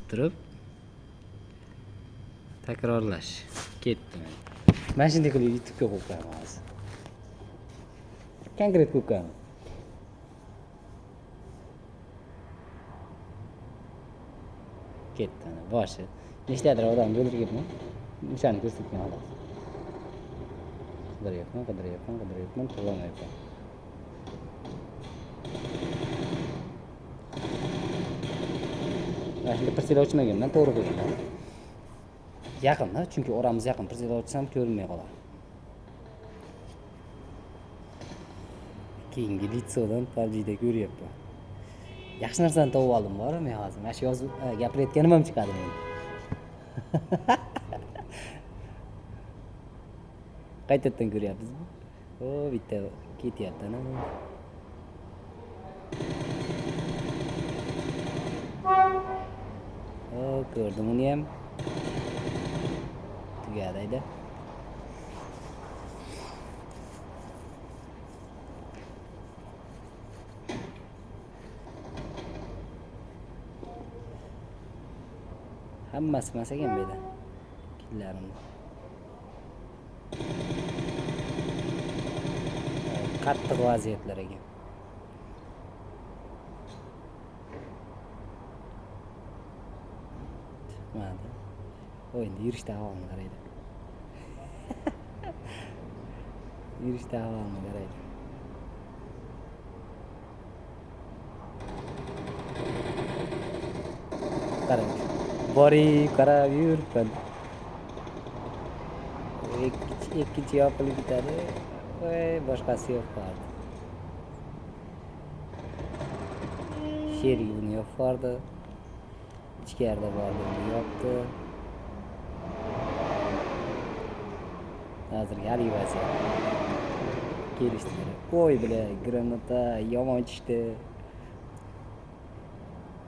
turib takrorlash. Ketdi. Mana shunday qilib YouTube'ga qo'yib qo'yaman hozir. Konkret qo'yib qo'yaman. Ketdi. Boshi. Nechtadir odamni o'ldirganman. O'shani ko'rsatgan xolos. Qidiryapman, tug'ilmayapman. Mana shunday persela ochmaganman, to'g'ri qo'yganman. Yaqinda, chunki oramiz yaqin. Persela ochsam ko'rinmay qoladi. Keyingi litsodan PUBG'da ko'ryapman. Yaxshi narsani topib oldim, bor men hozir. Mana shu yozib gapirayotganim ham chiqadi men. Qaytadan ko'ryapsizmi? O, bitta ketyapti ana. O, ko'rdim uni ham. Tugadayda. Hammasi emas ekan bu yerda. Killarimni. Qattiq vaziyatlar ekan. Chiqmadi. O'yinda yurishda ahvolni qaraydi. Yurishda ahvolni qaraydi. Qarang. Borib, qarab yur. Ikkinchi yopilib ketadi. Voy, boshqasi yo'q qoldi. Sherigini yo'q qoldi. Ichkarida bordi, uni yopdi. Hozir hali vaziyat. Kelishdi. Qo'y bilan granata yomon tushdi.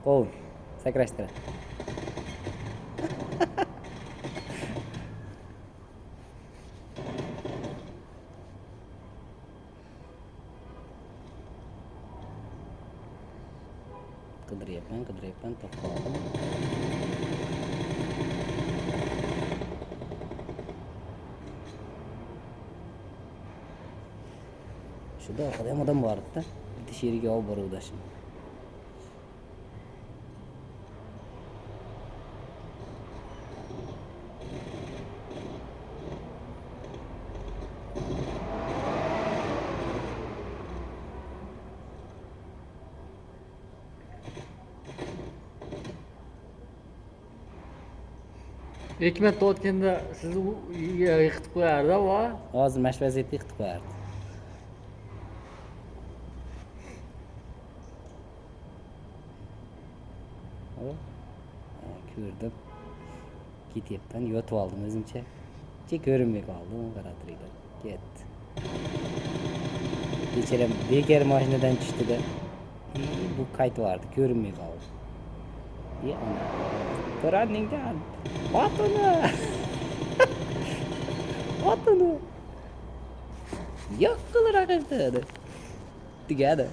Qo'y, sakrashtir. Qidiryapman, topib oldim. Shunda orqada ham odam bor edi-da. Bitta sheriga olib boruvdi shuni. Hikmat o'tganda sizni uyga yiqitib qo'yardi, va hozir mash vaziyatda yiqitib qo'yardi. Ko'rdim. Ketyapman, yotib oldim o'zimcha. Ko'rinmay qoldi, qarab turinglar. Ketdi. Becharam bekar mashinadan tushdi-da. Bu qaytib ko'rinmay qoldi. Ana. To'raningdan. Otini. Yo'q qilib raqibdi. Tugadi.